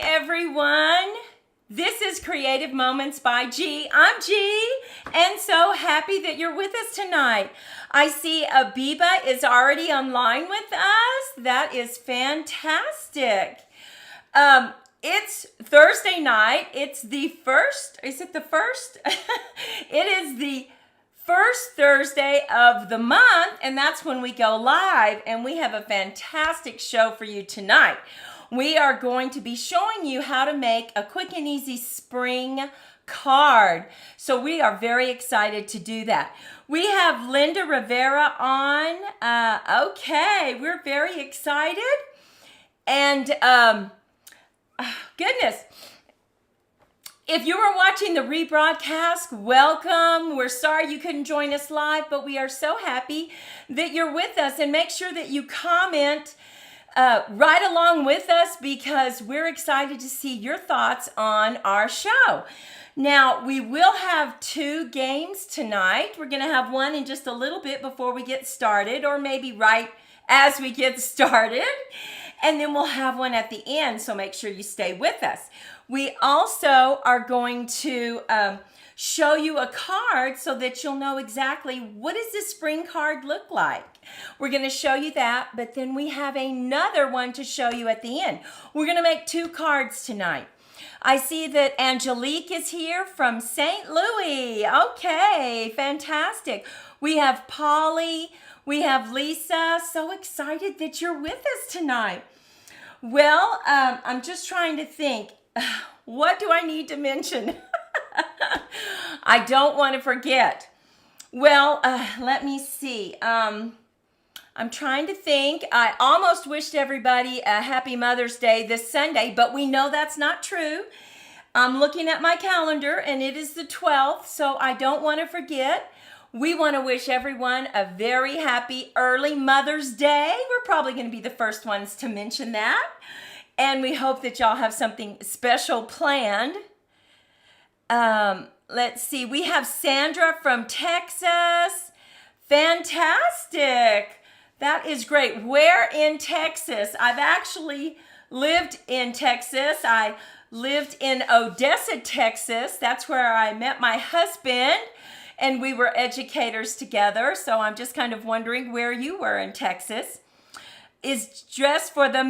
everyone. This is Creative Moments by G. I'm G, and so happy that you're with us tonight. I see Abiba is already online with us. That is fantastic. It's Thursday night. It's the first. Is it the first? It is the first Thursday of the month, and that's when we go live, and we have a fantastic show for you tonight. We are going to be showing you how to make a quick and easy spring card. So we are very excited to do that. We have Linda Rivera on. Okay, we're very excited. And goodness, if you are watching the rebroadcast, welcome. We're sorry you couldn't join us live, but we are so happy that you're with us. And make sure that you comment right along with us, because we're excited to see your thoughts on our show. Now, we will have 2 games tonight. We're going to have one in just a little bit before we get started, or maybe right as we get started. And then we'll have one at the end, so make sure you stay with us. We also are going to show you a card so that you'll know exactly what does this spring card look like. We're going to show you that, but then we have another one to show you at the end. We're going to make 2 cards tonight. I see that Angelique is here from St. Louis. Okay, fantastic. We have Polly. We have Lisa. So excited that you're with us tonight. Well, I'm just trying to think. What do I need to mention? I don't want to forget. Well, let me see. I'm trying to think. I almost wished everybody a happy Mother's Day this Sunday, but we know that's not true. I'm looking at my calendar, and it is the 12th, so I don't want to forget. We want to wish everyone a very happy early Mother's Day. We're probably going to be the first ones to mention that. And we hope that y'all have something special planned. Let's see. We have Sandra from Texas. Fantastic. That is great. Where in Texas? I've actually lived in Texas. I lived in Odessa, Texas. That's where I met my husband, and we were educators together. So I'm just kind of wondering where you were in Texas. Is dressed for the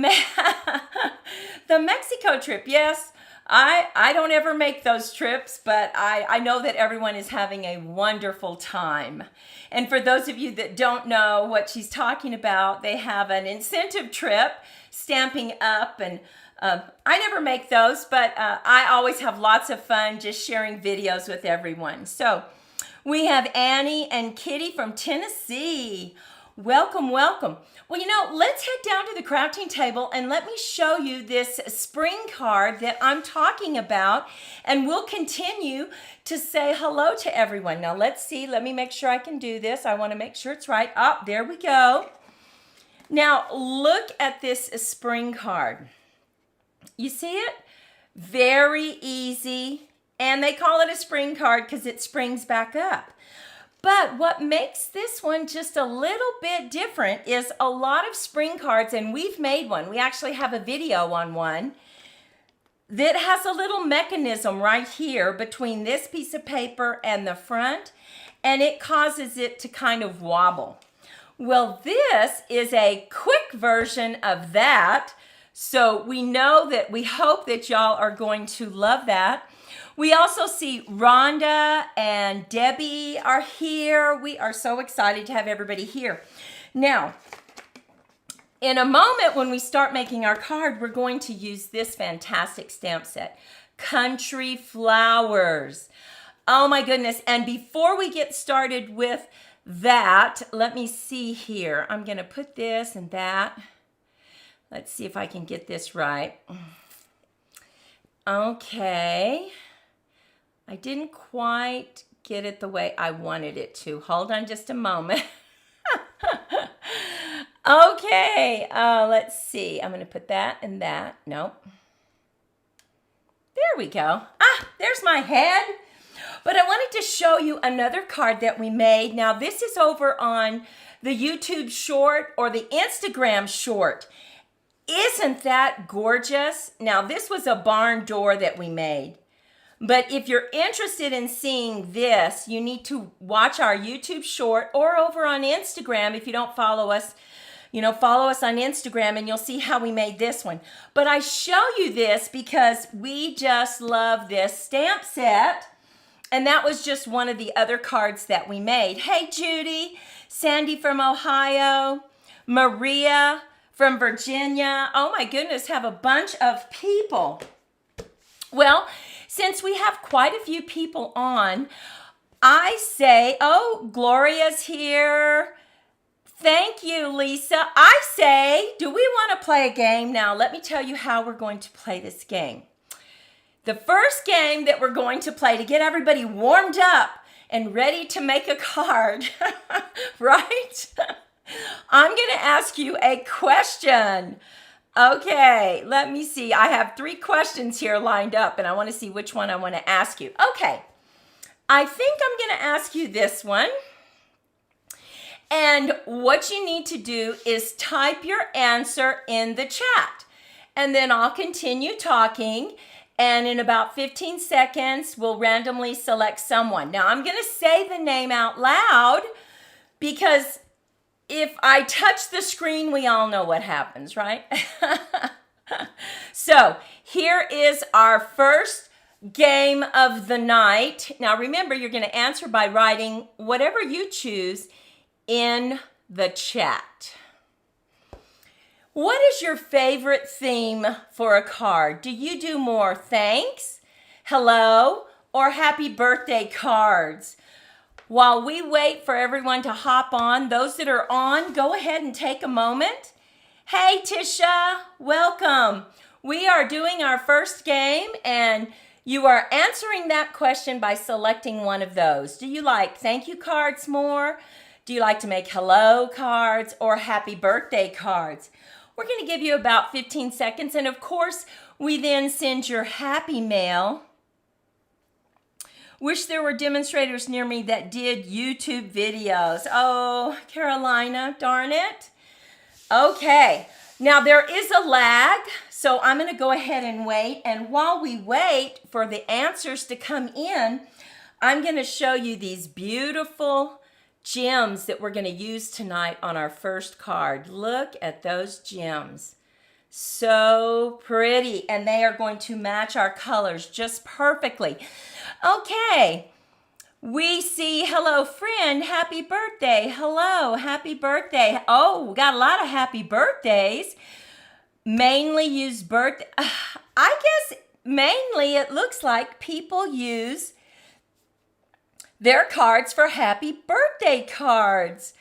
the Mexico trip. Yes, I don't ever make those trips, but I know that everyone is having a wonderful time. And for those of you that don't know what she's talking about, they have an incentive trip, Stampin' Up, and I never make those, but I always have lots of fun just sharing videos with everyone. So we have Annie and Kitty from Tennessee. Welcome, welcome. Well, let's head down to the crafting table and let me show you this spring card that I'm talking about, and we'll continue to say hello to everyone. Now, let's see. Let me make sure I can do this. I want to make sure it's right. Oh, there we go. Now, look at this spring card. You see it? Very easy, and they call it a spring card because it springs back up. But what makes this one just a little bit different is a lot of spring cards, and we've made one. We actually have a video on one that has a little mechanism right here between this piece of paper and the front, and it causes it to kind of wobble. Well, this is a quick version of that, so we hope that y'all are going to love that. We also see Rhonda and Debbie are here. We are so excited to have everybody here. Now, in a moment when we start making our card, we're going to use this fantastic stamp set, Country Flowers. Oh my goodness. And before we get started with that, let me see here. I'm going to put this and that. Let's see if I can get this right. Okay. I didn't quite get it the way I wanted it to. Hold on just a moment. Okay, let's see. I'm going to put that and that. Nope. There we go. There's my head. But I wanted to show you another card that we made. Now, this is over on the YouTube short or the Instagram short. Isn't that gorgeous? Now, this was a barn door that we made. But if you're interested in seeing this, you need to watch our YouTube short or over on Instagram. If you don't follow us, follow us on Instagram and you'll see how we made this one. But I show you this because we just love this stamp set. And that was just one of the other cards that we made. Hey, Judy, Sandy from Ohio, Maria from Virginia. Oh my goodness, have a bunch of people. Well, since we have quite a few people on, I say, oh, Gloria's here. Thank you, Lisa. I say, do we want to play a game now? Let me tell you how we're going to play this game. The first game that we're going to play to get everybody warmed up and ready to make a card, right? I'm going to ask you a question. Okay, let me see. I have 3 questions here lined up, and I want to see which one I want to ask you. Okay, I think I'm going to ask you this one. And what you need to do is type your answer in the chat. And then I'll continue talking. And in about 15 seconds, we'll randomly select someone. Now, I'm going to say the name out loud because if I touch the screen, we all know what happens, right? So here is our first game of the night. Now, remember, you're going to answer by writing whatever you choose in the chat. What is your favorite theme for a card? Do you do more thanks, hello, or happy birthday cards? While we wait for everyone to hop on, those that are on, go ahead and take a moment. Hey, Tisha, welcome. We are doing our first game, and you are answering that question by selecting one of those. Do you like thank you cards more? Do you like to make hello cards or happy birthday cards? We're going to give you about 15 seconds, and of course, we then send your happy mail. Wish there were demonstrators near me that did YouTube videos. Oh, Carolina, darn it. Okay, now there is a lag, so I'm going to go ahead and wait. And while we wait for the answers to come in, I'm going to show you these beautiful gems that we're going to use tonight on our first card. Look at those gems. So pretty, and they are going to match our colors just perfectly. Okay, we see, hello friend, happy birthday. Hello, happy birthday. Oh, we got a lot of happy birthdays. Mainly use birthday. I guess mainly it looks like people use their cards for happy birthday cards.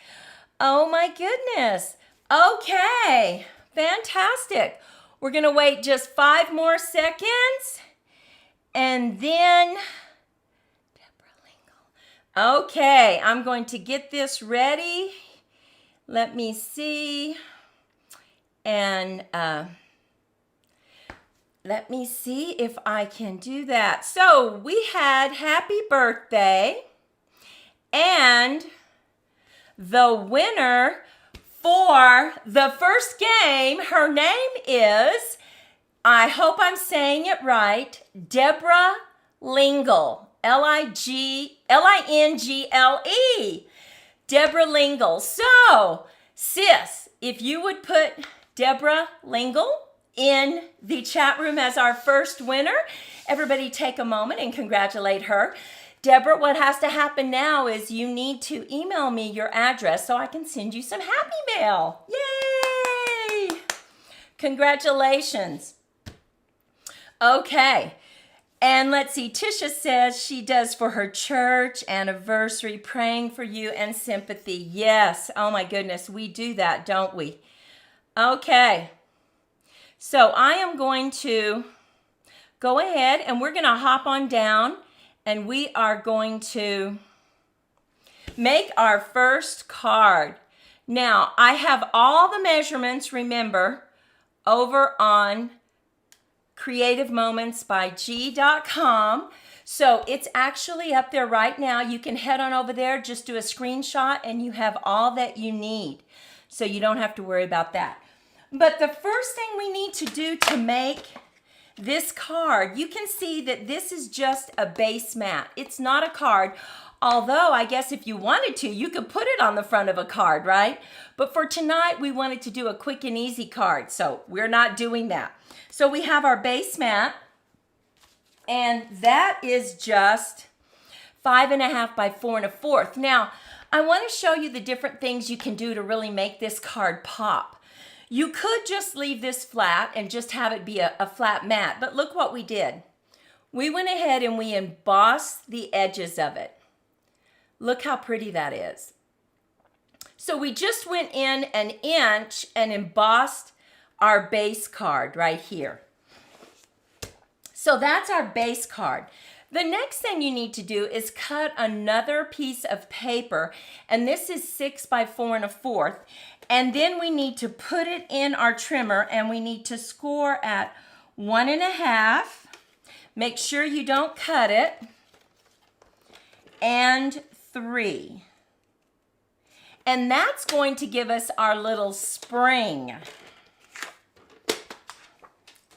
Oh my goodness. Okay, fantastic. We're going to wait just 5 more seconds. And then, okay, I'm going to get this ready. Let me see. And let me see if I can do that. So we had happy birthday. And the winner for the first game, her name is, I hope I'm saying it right, Deborah Lingle, Lingle. Deborah Lingle. So, sis, if you would put Deborah Lingle in the chat room as our first winner, everybody take a moment and congratulate her. Deborah, what has to happen now is you need to email me your address so I can send you some happy mail. Yay! Congratulations. Okay, and let's see, Tisha says she does for her church anniversary, praying for you and sympathy. Yes, oh my goodness, we do that, don't we? Okay, so I am going to go ahead and we're going to hop on down and we are going to make our first card. Now, I have all the measurements, remember, over on creativemomentsbyg.com. So it's actually up there right now. You can head on over there, just do a screenshot, and you have all that you need. So you don't have to worry about that. But the first thing we need to do to make this card, you can see that this is just a base mat. It's not a card, although I guess if you wanted to, you could put it on the front of a card, right? But for tonight, we wanted to do a quick and easy card, so we're not doing that. So we have our base mat, and that is just 5.5 by 4 1/4. Now, I want to show you the different things you can do to really make this card pop. You could just leave this flat and just have it be a flat mat, but look what we did. We went ahead and we embossed the edges of it. Look how pretty that is. So we just went in 1 inch and embossed our base card right here. So that's our base card. The next thing you need to do is cut another piece of paper, and this is 6 by 4 1/4. And then we need to put it in our trimmer, and we need to score at 1 1/2. Make sure you don't cut it. And 3. And that's going to give us our little spring.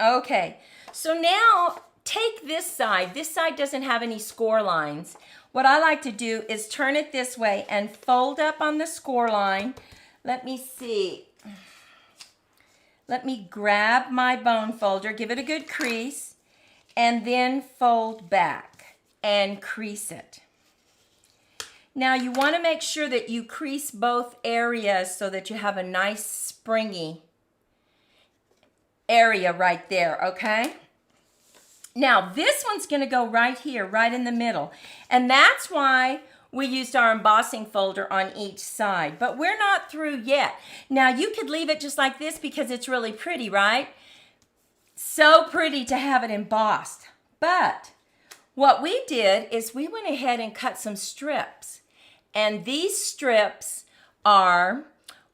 Okay, so now take this side. This side doesn't have any score lines. What I like to do is turn it this way and fold up on the score line. Let me see. Let me grab my bone folder, give it a good crease, and then fold back and crease it. Now you want to make sure that you crease both areas so that you have a nice springy area right there, okay? Now this one's going to go right here, right in the middle. And that's why we used our embossing folder on each side. But we're not through yet. Now you could leave it just like this because it's really pretty, right? So pretty to have it embossed. But what we did is we went ahead and cut some strips. And these strips are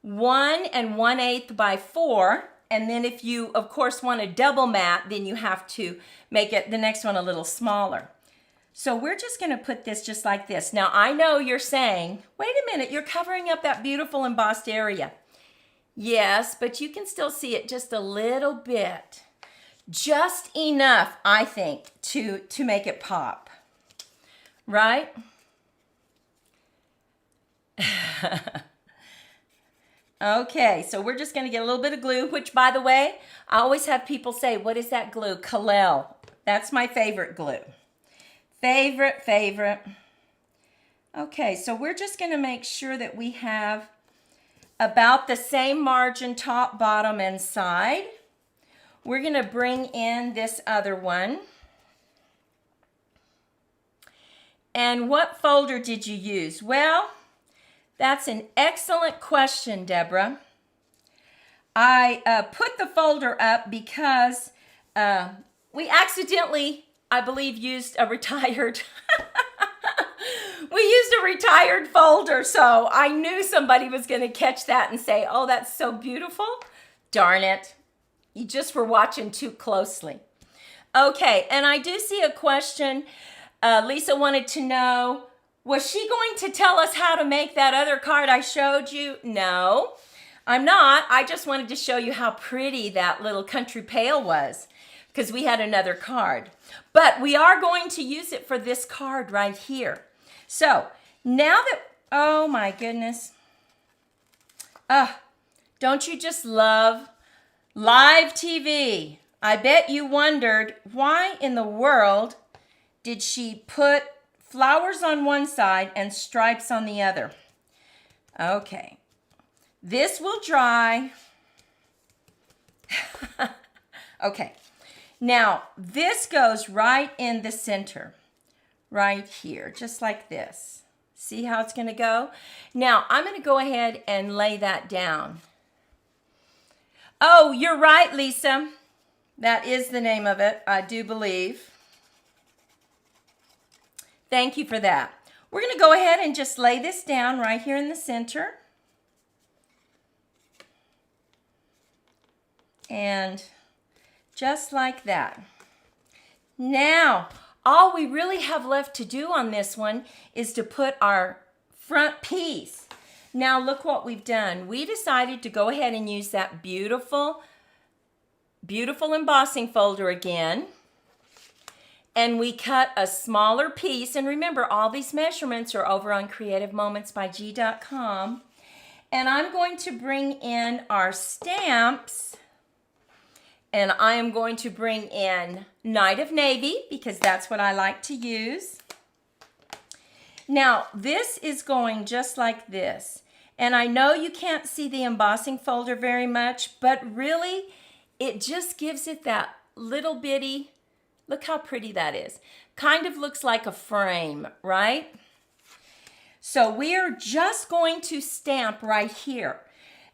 1 1/8 by 4. And then if you, of course, want a double mat, then you have to make it the next one a little smaller. So we're just going to put this just like this. Now, I know you're saying, wait a minute, you're covering up that beautiful embossed area. Yes, but you can still see it just a little bit. Just enough, I think, to make it pop. Right? Okay, so we're just going to get a little bit of glue, which, by the way, I always have people say, what is that glue? Kalel. That's my favorite glue. Favorite. Okay, so we're just going to make sure that we have about the same margin, top, bottom, and side. We're going to bring in this other one. And what folder did you use? Well, that's an excellent question, Deborah. I put the folder up because we accidentally, I believe, used a retired folder, so I knew somebody was going to catch that and say, oh, that's so beautiful. Darn it. You just were watching too closely. Okay, and I do see a question. Lisa wanted to know, was she going to tell us how to make that other card I showed you? No, I'm not. I just wanted to show you how pretty that little country pail was because we had another card. But we are going to use it for this card right here. So now that, oh my goodness. Don't you just love live TV? I bet you wondered, why in the world did she put flowers on one side and stripes on the other? Okay, this will dry. Okay, now this goes right in the center, right here, just like this. See how it's gonna go? Now I'm gonna go ahead and lay that down. Oh, you're right, Lisa. That is the name of it, I do believe. Thank you for that. We're going to go ahead and just lay this down right here in the center. And just like that. Now, all we really have left to do on this one is to put our front piece. Now look what we've done. We decided to go ahead and use that beautiful embossing folder again. And we cut a smaller piece. And remember, all these measurements are over on creativemomentsbyg.com. And I'm going to bring in our stamps. And I am going to bring in Night of Navy because that's what I like to use. Now, this is going just like this. And I know you can't see the embossing folder very much, but really, it just gives it that little bitty, look how pretty that is. Kind of looks like a frame, right? So we are just going to stamp right here.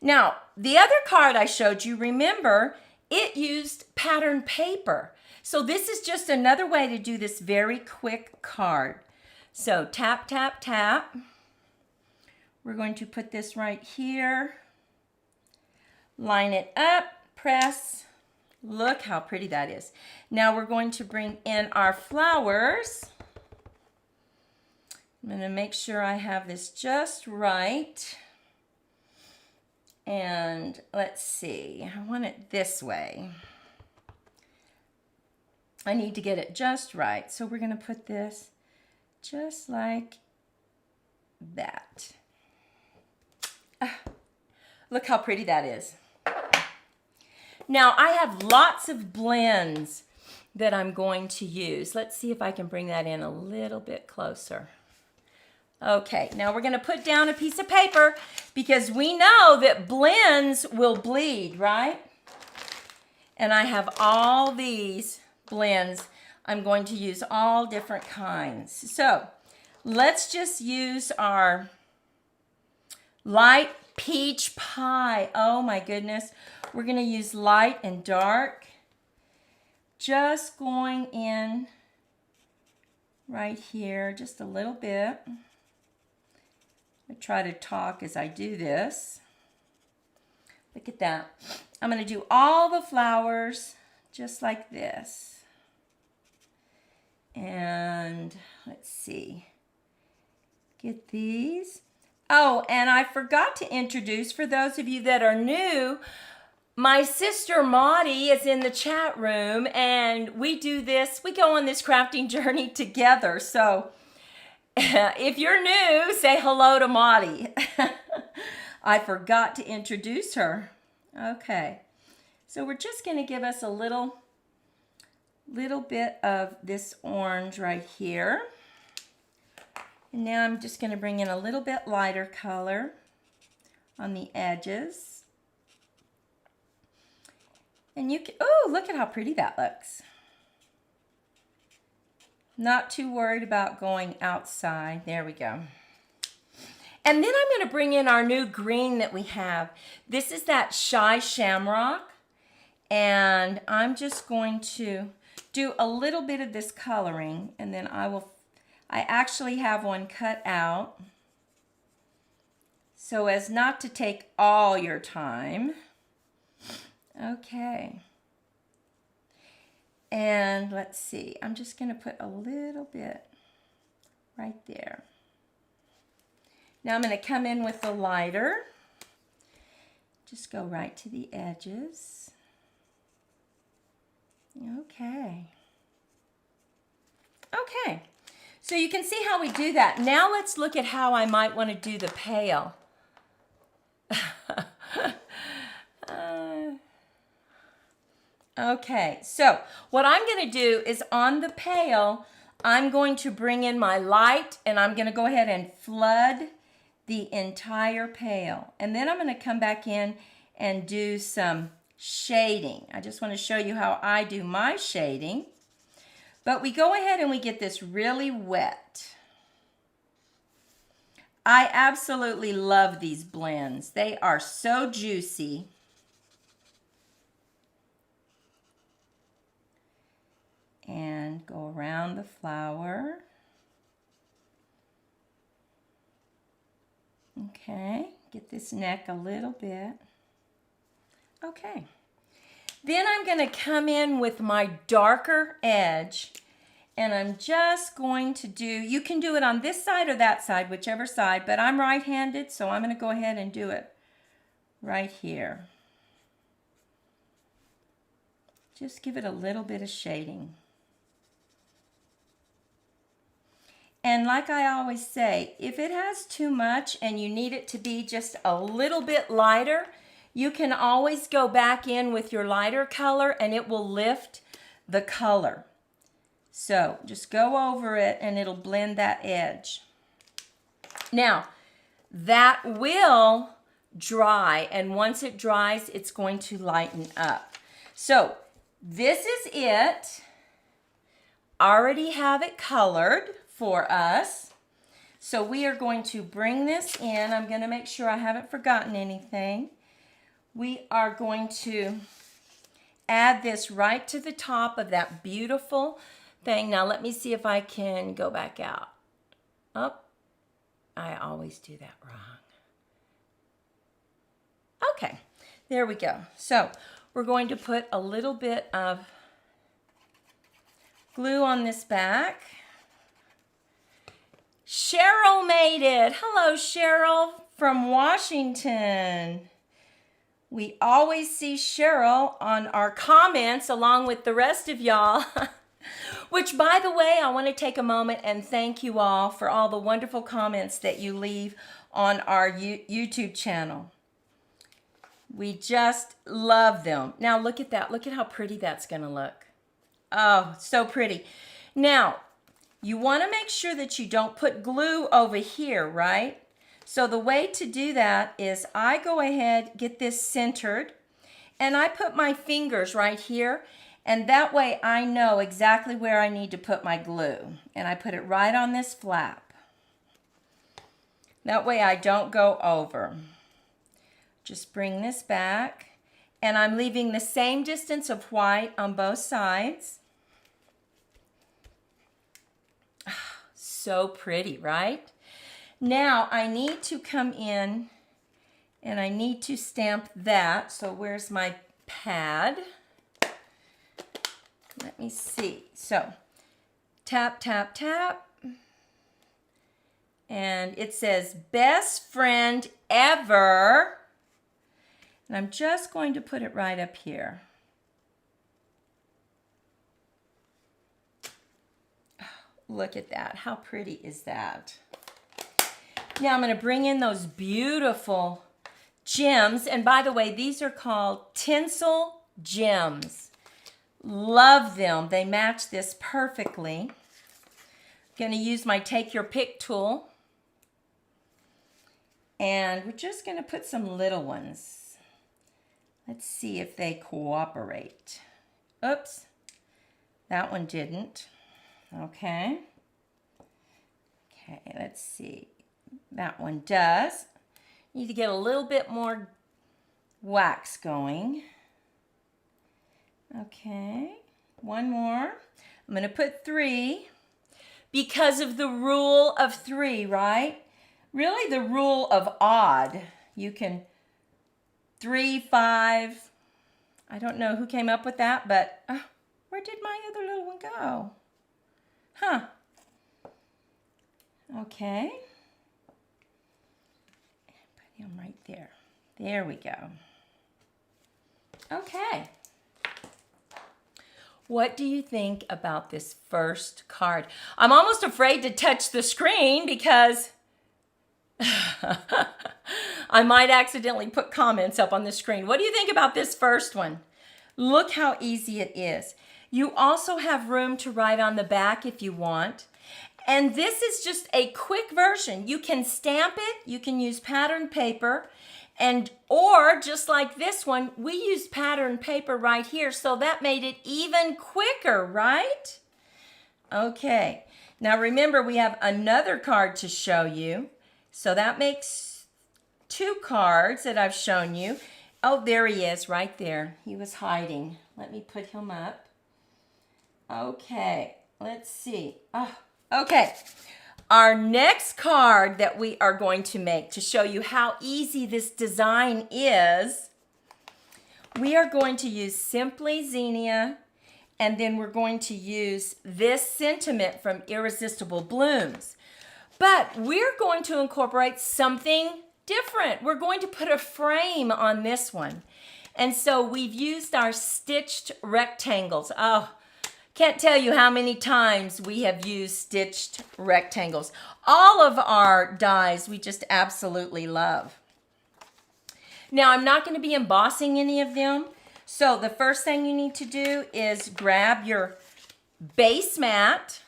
Now, the other card I showed you, remember, it used pattern paper. So this is just another way to do this very quick card. So tap, tap, tap. We're going to put this right here. Line it up, press. Look how pretty that is. Now we're going to bring in our flowers. I'm going to make sure I have this just right. And let's see, I want it this way. I need to get it just right. So we're going to put this just like that. Look how pretty that is. Now I have lots of blends that I'm going to use. Let's see if I can bring that in a little bit closer. Okay, now we're going to put down a piece of paper because we know that blends will bleed, right? And I have all these blends. I'm going to use all different kinds. So let's just use our light peach pie. Oh my goodness. We're going to use light and dark. Just going in right here, just a little bit. I try to talk as I do this. Look at that. I'm going to do all the flowers just like this. And let's see. Get these. Oh, and I forgot to introduce, for those of you that are new, my sister Maudie is in the chat room, and we do this, we go on this crafting journey together. So if you're new, say hello to Maudie. I forgot to introduce her. Okay, so we're just going to give us a little bit of this orange right here. And now I'm just going to bring in a little bit lighter color on the edges. And you can, oh, look at how pretty that looks. Not too worried about going outside. There we go. And then I'm going to bring in our new green that we have. This is that Shy Shamrock. And I'm just going to do a little bit of this coloring, and then I actually have one cut out so as not to take all your time. Okay. And let's see, I'm just going to put a little bit right there. Now I'm going to come in with the lighter. Just go right to the edges. Okay. Okay. So you can see how we do that. Now let's look at how I might want to do the pail. Okay, so what I'm going to do is on the pail, I'm going to bring in my light, and I'm going to go ahead and flood the entire pail. And then I'm going to come back in and do some shading. I just want to show you how I do my shading. But we go ahead and we get this really wet. I absolutely love these blends. They are so juicy. And go around the flower. Okay, get this neck a little bit. Okay. Then I'm going to come in with my darker edge, And I'm just going to do, you can do it on this side or that side, whichever side, but I'm right-handed, so I'm going to go ahead and do it right here. Just give it a little bit of shading. And like I always say, if it has too much and you need it to be just a little bit lighter, you can always go back in with your lighter color and it will lift the color. So just go over it and it'll blend that edge. Now, that will dry, and once it dries, it's going to lighten up. So this is it. Already have it colored for us. So we are going to bring this in. I'm going to make sure I haven't forgotten anything. We are going to add this right to the top of that beautiful thing. Now let me see if I can go back out. Oh, I always do that wrong. Okay, there we go. So we're going to put a little bit of glue on this back. Cheryl made it. Hello, Cheryl from Washington. We always see Cheryl on our comments along with the rest of y'all. Which, by the way, I want to take a moment and thank you all for all the wonderful comments that you leave on our YouTube channel. We just love them. Now, look at that. Look at how pretty that's going to look. Oh, so pretty. Now, you want to make sure that you don't put glue over here, right? So the way to do that is I go ahead, get this centered, and I put my fingers right here. And that way I know exactly where I need to put my glue. And I put it right on this flap. That way I don't go over. Just bring this back. And I'm leaving the same distance of white on both sides. So pretty, right? Now I need to come in and I need to stamp that. So where's my pad? Let me see. So, tap, tap, tap. And it says, best friend ever. And I'm just going to put it right up here. Look at that. How pretty is that? Now I'm going to bring in those beautiful gems. And by the way, these are called tinsel gems. Love them. They match this perfectly. I'm going to use my Take Your Pick tool. And we're just going to put some little ones. Let's see if they cooperate. Oops. That one didn't. Okay. Okay, let's see. That one does. Need to get a little bit more wax going. Okay, one more. I'm going to put 3 because of the rule of 3, right? Really the rule of odd. You can 3, 5. I don't know who came up with that, but where did my other little one go? Huh. Okay. Put him right there. There we go. Okay. What do you think about this first card? I'm almost afraid to touch the screen because I might accidentally put comments up on the screen. What do you think about this first one? Look how easy it is. You also have room to write on the back if you want. And this is just a quick version. You can stamp it. You can use patterned paper. Or just like this one, we used patterned paper right here, so that made it even quicker, right? Okay, now remember we have another card to show you. So that makes 2 cards that I've shown you. Oh, there he is right there. He was hiding. Let me put him up. Okay, let's see. Oh, okay. Our next card that we are going to make to show you how easy this design is, we are going to use Simply Xenia And then we're going to use this sentiment from Irresistible Blooms. But we're going to incorporate something different. We're going to put a frame on this one. And so we've used our stitched rectangles. Oh, can't tell you how many times we have used stitched rectangles. All of our dies we just absolutely love. Now, I'm not going to be embossing any of them. So the first thing you need to do is grab your base mat.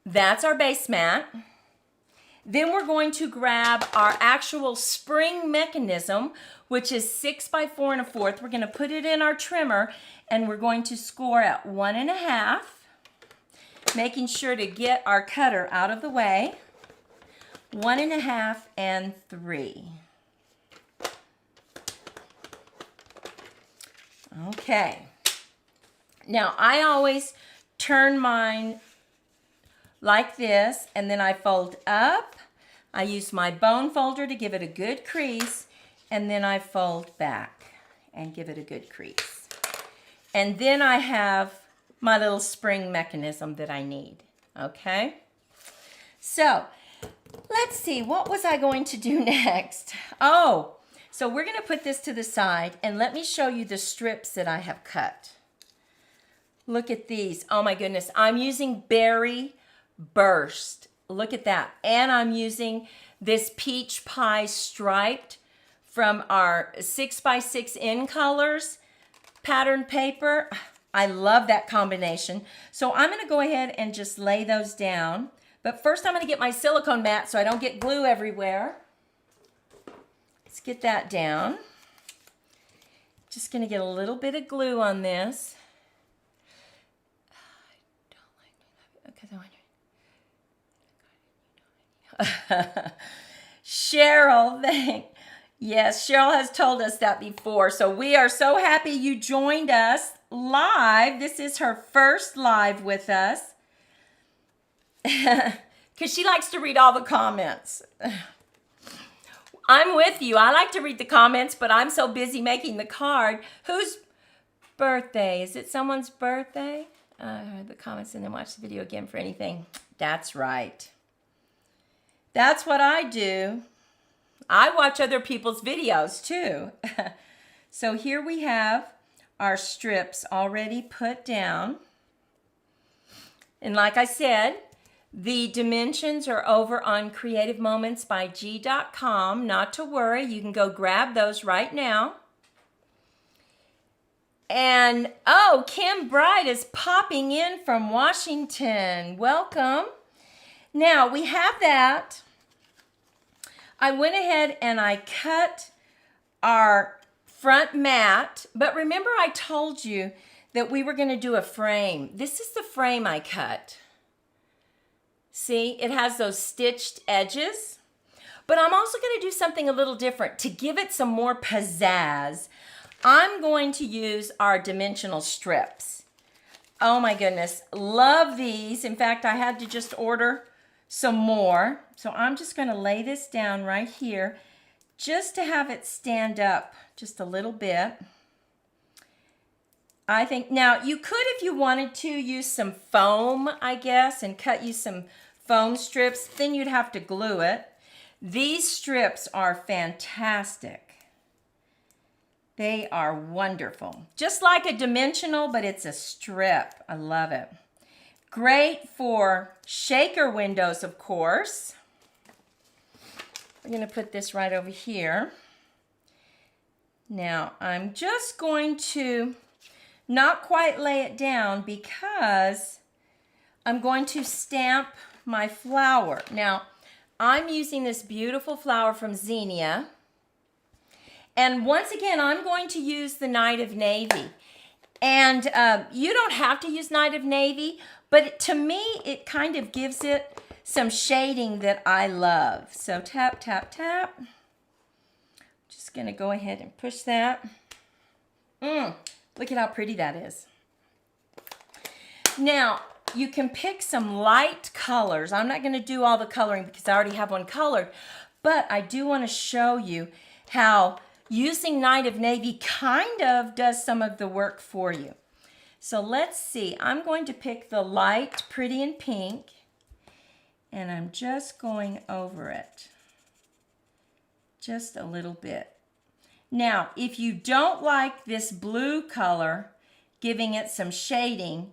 That's our base mat. Then we're going to grab our actual spring mechanism, which is 6 by 4 1/4. We're going to put it in our trimmer and we're going to score at 1 1/2, making sure to get our cutter out of the way. 1 1/2 and 3. Okay. Now I always turn mine like this, and then I fold up. I use my bone folder to give it a good crease, and then I fold back and give it a good crease. And then I have my little spring mechanism that I need, okay? So, let's see, what was I going to do next? Oh, so we're gonna put this to the side, and let me show you the strips that I have cut. Look at these, oh my goodness, I'm using Berry Burst. Look at that. And I'm using this peach pie striped from our 6 by 6 in colors pattern paper. I love that combination. So I'm going to go ahead and just lay those down. But first I'm going to get my silicone mat so I don't get glue everywhere. Let's get that down. Just going to get a little bit of glue on this. Cheryl, yes, Cheryl has told us that before. So we are so happy you joined us live. This is her first live with us. Because she likes to read all the comments. I'm with you. I like to read the comments, but I'm so busy making the card. Whose birthday? Is it someone's birthday? The comments and then watch the video again for anything. That's right. That's what I do. I watch other people's videos too. So here we have our strips already put down. And like I said, the dimensions are over on creativemomentsbyg.com. Not to worry, you can go grab those right now. And oh, Kim Bright is popping in from Washington. Welcome. Now we have that. I went ahead and I cut our front mat, but remember I told you that we were going to do a frame. This is the frame I cut. See, it has those stitched edges, but I'm also going to do something a little different to give it some more pizzazz. I'm going to use our dimensional strips. Oh my goodness, love these. In fact, I had to just order some more. So I'm just going to lay this down right here just to have it stand up just a little bit. I think, now you could, if you wanted to, use some foam, I guess, and cut you some foam strips. Then you'd have to glue it. These strips are fantastic. They are wonderful. Just like a dimensional, but it's a strip. I love it. Great for shaker windows, of course. We're going to put this right over here. Now, I'm just going to not quite lay it down because I'm going to stamp my flower. Now, I'm using this beautiful flower from Xenia. And once again, I'm going to use the Night of Navy. And you don't have to use Night of Navy, but to me, it kind of gives it some shading that I love. So tap, tap, tap. Just going to go ahead and push that. Look at how pretty that is. Now, you can pick some light colors. I'm not going to do all the coloring because I already have one colored, but I do want to show you how using Night of Navy kind of does some of the work for you. So let's see, I'm going to pick the light Pretty in Pink, and I'm just going over it just a little bit. Now, if you don't like this blue color, giving it some shading,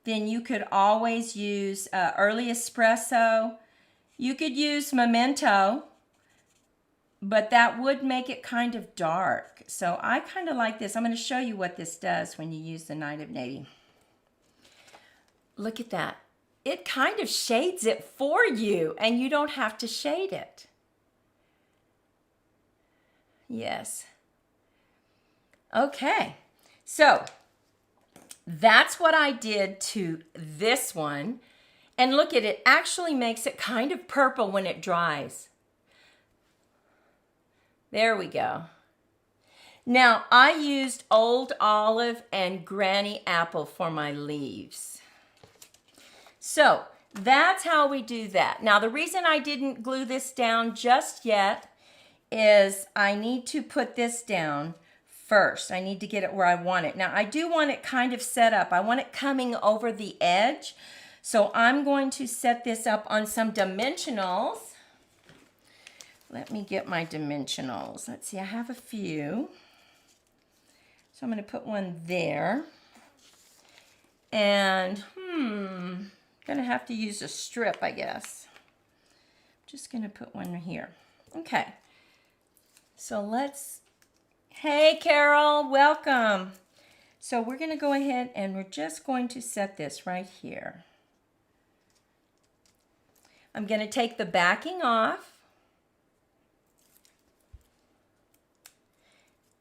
then you could always use Early Espresso. You could use Memento, but that would make it kind of dark. So I kind of like this. I'm going to show you what this does when you use the Night of Navy. Look at that. It kind of shades it for you, and you don't have to shade it. Yes. Okay, so that's what I did to this one. And look at it, actually makes it kind of purple when it dries. There we go. Now, I used Old Olive and Granny Apple for my leaves. So that's how we do that. Now, the reason I didn't glue this down just yet is I need to put this down first. I need to get it where I want it. Now, I do want it kind of set up. I want it coming over the edge. So I'm going to set this up on some dimensionals. Let me get my dimensionals. Let's see, I have a few. So I'm going to put one there. And, I'm going to have to use a strip, I guess. I'm just going to put one here. Okay. So let's, hey Carol, welcome. So we're going to go ahead and we're just going to set this right here. I'm going to take the backing off.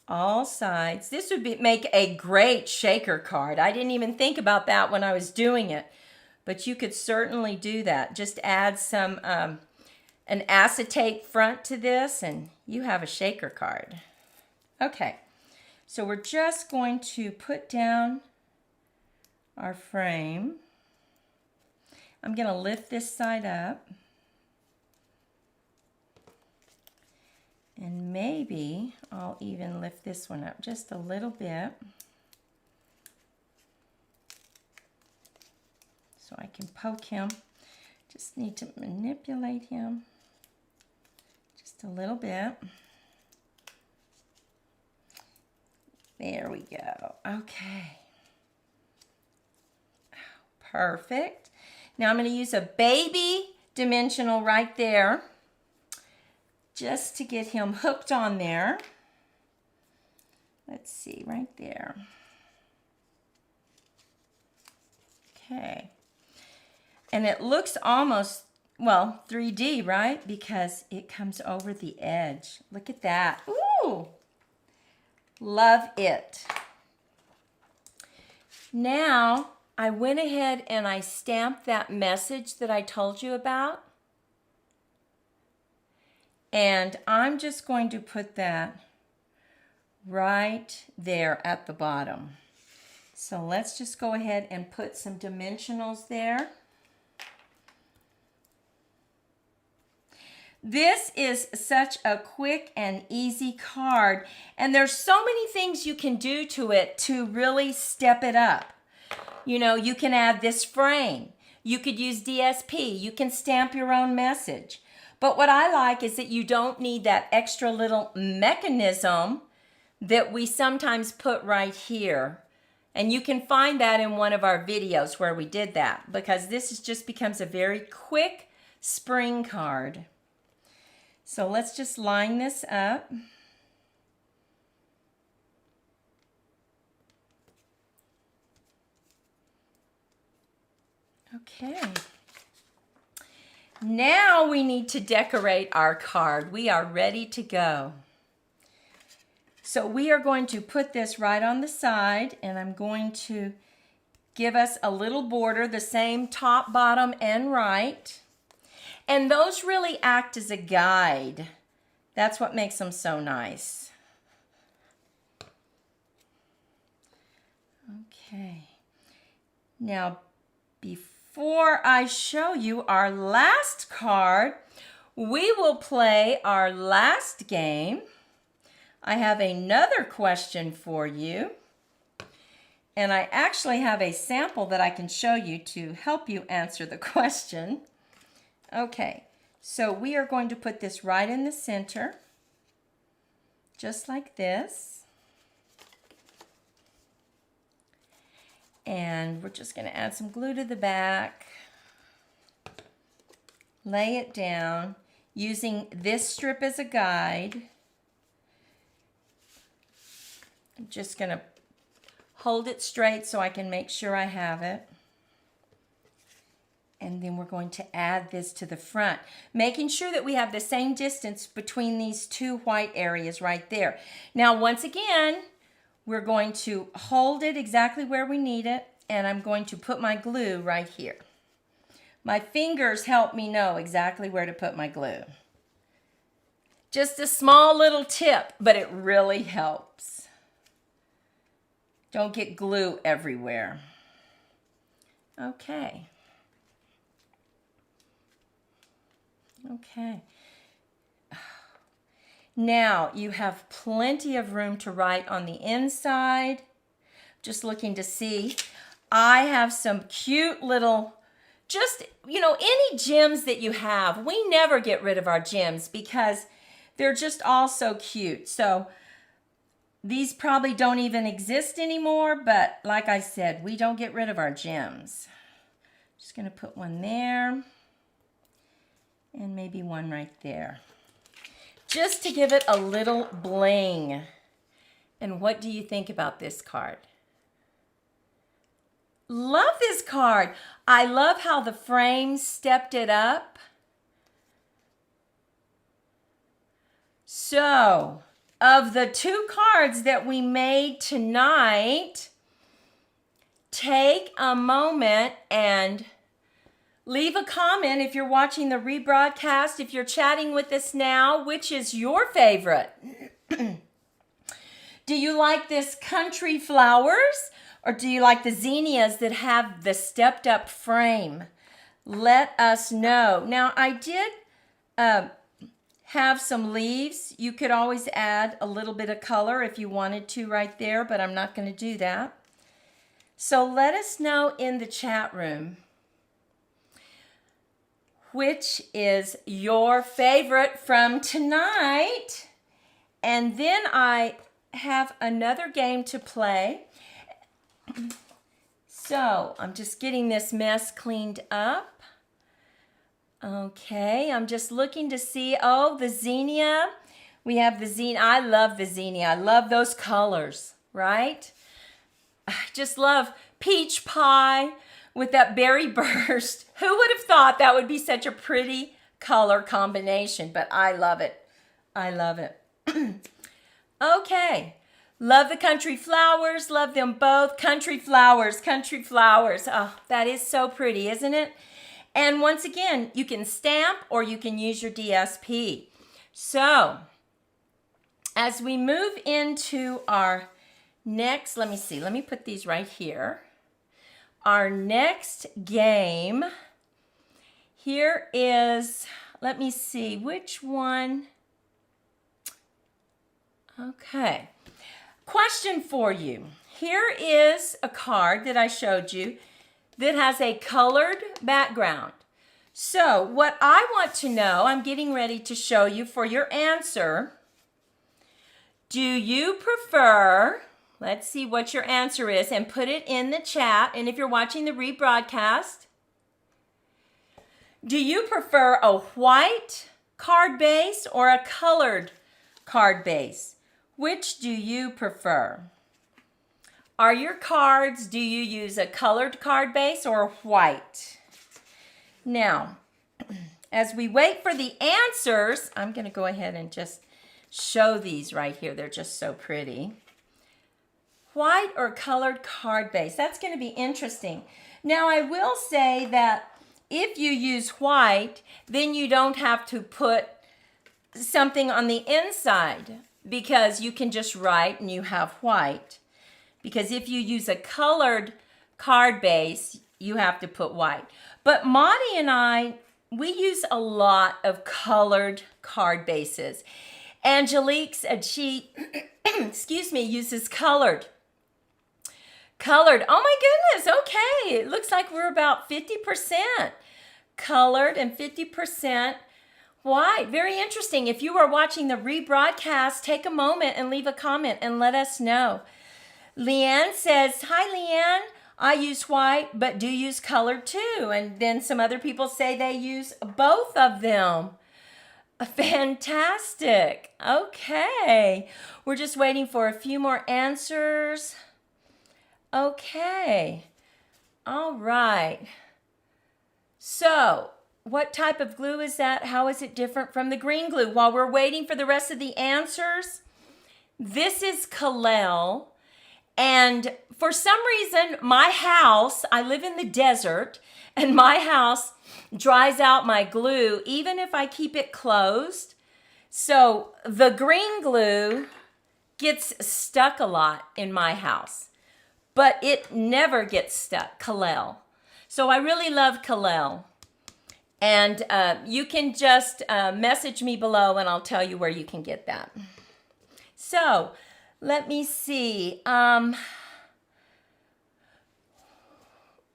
All sides. This would make a great shaker card. I didn't even think about that when I was doing it, but you could certainly do that. Just add some an acetate front to this and you have a shaker card. Okay, so we're just going to put down our frame. I'm going to lift this side up. And maybe I'll even lift this one up just a little bit. So I can poke him. Just need to manipulate him just a little bit. There we go. Okay. Perfect. Now I'm going to use a baby dimensional right there just to get him hooked on there. Let's see, right there. Okay. And it looks almost, well, 3D, right? Because it comes over the edge. Look at that. Ooh! Love it. Now, I went ahead and I stamped that message that I told you about. And I'm just going to put that right there at the bottom. So let's just go ahead and put some dimensionals there. This is such a quick and easy card, and there's so many things you can do to it to really step it up. You know, you can add this frame. You could use DSP. You can stamp your own message. But what I like is that you don't need that extra little mechanism that we sometimes put right here. And you can find that in one of our videos where we did that, because this just becomes a very quick spring card. So let's just line this up. Okay. Now we need to decorate our card. We are ready to go. So we are going to put this right on the side, and I'm going to give us a little border, the same top, bottom, and right. And those really act as a guide. That's what makes them so nice. Okay. Now, before I show you our last card, we will play our last game. I have another question for you. And I actually have a sample that I can show you to help you answer the question. Okay, so we are going to put this right in the center, just like this. And we're just going to add some glue to the back. Lay it down using this strip as a guide. I'm just going to hold it straight so I can make sure I have it. And then we're going to add this to the front, making sure that we have the same distance between these two white areas right there. Now, once again, we're going to hold it exactly where we need it, and I'm going to put my glue right here. My fingers help me know exactly where to put my glue. Just a small little tip, but it really helps. Don't get glue everywhere. Okay. Okay. Now you have plenty of room to write on the inside. Just looking to see. I have some cute little, just, any gems that you have. We never get rid of our gems because they're just all so cute. So these probably don't even exist anymore, but like I said, we don't get rid of our gems. Just going to put one there and maybe one right there, just to give it a little bling. And what do you think about this card? Love this card. I love how the frame stepped it up. So, of the 2 cards that we made tonight, take a moment and leave a comment if you're watching the rebroadcast, if you're chatting with us now, which is your favorite? Do you like this country flowers, or do you like the zinnias that have the stepped up frame? Let us know. Now, I did have some leaves. You could always add a little bit of color if you wanted to right there, but I'm not going to do that. So let us know in the chat room which is your favorite from tonight. And then I have another game to play. So I'm just getting this mess cleaned up. Okay, I'm just looking to see, the zinnia. We have the zinnia. I love the zinnia. I love those colors, right? I just love peach pie with that berry burst. Who would have thought that would be such a pretty color combination? But I love it. I love it. Okay. Love the country flowers. Love them both. Country flowers. Country flowers. Oh, that is so pretty, isn't it? And once again, you can stamp or you can use your DSP. So, as we move into our next, let me put these right here. Our next game, here is, let me see, which one? Okay. Question for you. Here is a card that I showed you that has a colored background. So what I want to know, I'm getting ready to show you for your answer. Do you prefer, let's see what your answer is and put it in the chat. And if you're watching the rebroadcast, do you prefer a white card base or a colored card base? Which do you prefer? Are your cards, do you use a colored card base or white? Now, as we wait for the answers, I'm going to go ahead and just show these right here. They're just so pretty. White or colored card base? That's going to be interesting. Now, I will say that if you use white, then you don't have to put something on the inside because you can just write and you have white. Because if you use a colored card base, you have to put white. But Monty and I, we use a lot of colored card bases. Angelique said she, excuse me, uses colored. Colored. Oh my goodness. Okay. It looks like we're about 50% colored and 50% white. Very interesting. If you are watching the rebroadcast, take a moment and leave a comment and let us know. Leanne says, hi, Leanne. I use white, but do use colored too. And then some other people say they use both of them. Fantastic. Okay. We're just waiting for a few more answers. Okay. All right. So, what type of glue is that? How is it different from the green glue? While we're waiting for the rest of the answers, this is Kalel. And for some reason, my house, I live in the desert, and my house dries out my glue even if I keep it closed. So the green glue gets stuck a lot in my house, but it never gets stuck, Kalel. So I really love Kalel. And you can just message me below and I'll tell you where you can get that. So let me see.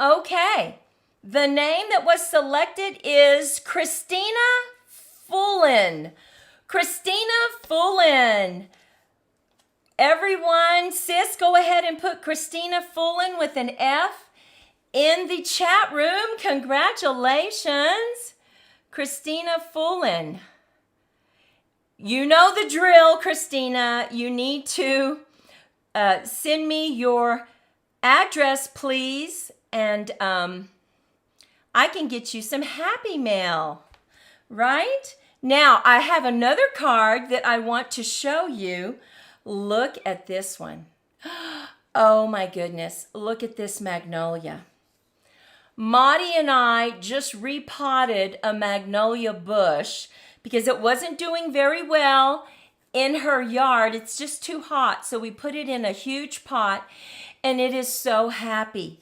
Okay. The name that was selected is Christina Fullen. Christina Fullen. Everyone, sis, go ahead and put Christina Fullen with an F in the chat room. Congratulations, Christina Fullen. You know the drill, Christina. You need to send me your address, please, and I can get you some Happy Mail, right? Now, I have another card that I want to show you. Look at this one. Oh my goodness, look at this magnolia. Maudie and I just repotted a magnolia bush because it wasn't doing very well in her yard. It's just too hot, so we put it in a huge pot, and it is so happy.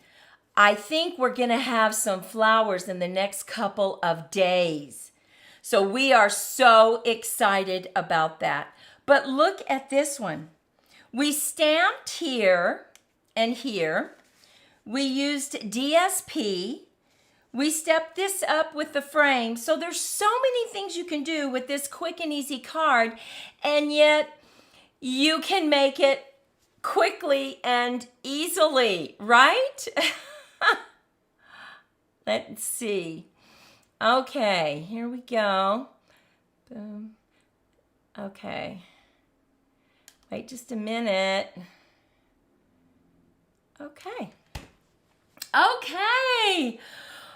I think we're going to have some flowers in the next couple of days. So we are so excited about that. But look at this one. We stamped here and here. We used DSP. We stepped this up with the frame. So there's so many things you can do with this quick and easy card, and yet you can make it quickly and easily, right? Let's see. Okay, here we go. Boom. Okay. Wait just a minute. Okay. Okay.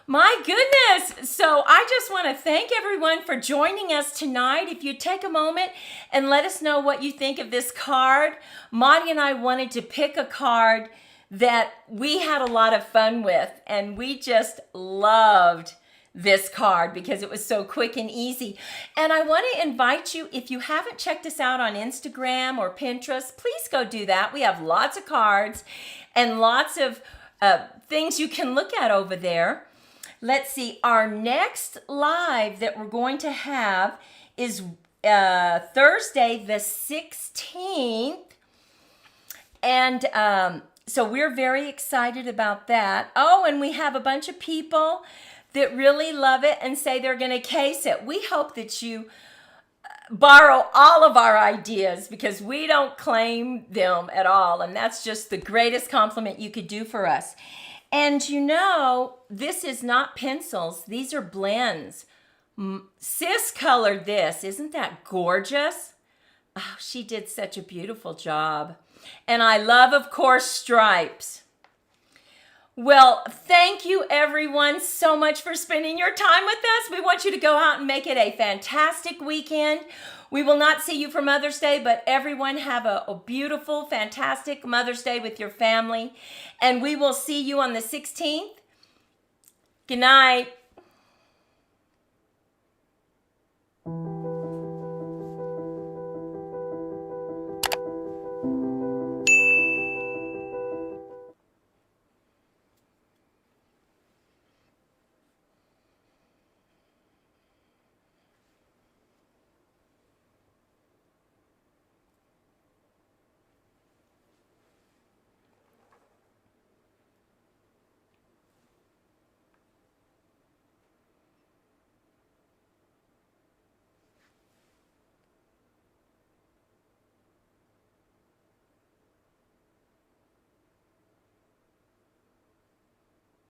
My goodness. So I just want to thank everyone for joining us tonight. If you take a moment and let us know what you think of this card. Maudie and I wanted to pick a card that we had a lot of fun with, and we just loved this card because it was so quick and easy. And I want to invite you, if you haven't checked us out on Instagram or Pinterest, please go do that. We have lots of cards and lots of things you can look at over there. Let's see, our next live that we're going to have is Thursday the 16th. And so we're very excited about that. Oh, and we have a bunch of people that really love it and say they're going to case it. We hope that you borrow all of our ideas because we don't claim them at all. And that's just the greatest compliment you could do for us. And you know, this is not pencils. These are blends. Sis colored this. Isn't that gorgeous? Oh, she did such a beautiful job. And I love, of course, stripes. Well, thank you everyone so much for spending your time with us. We want you to go out and make it a fantastic weekend. We will not see you for Mother's Day, but everyone have a beautiful, fantastic Mother's Day with your family. And we will see you on the 16th. Good night.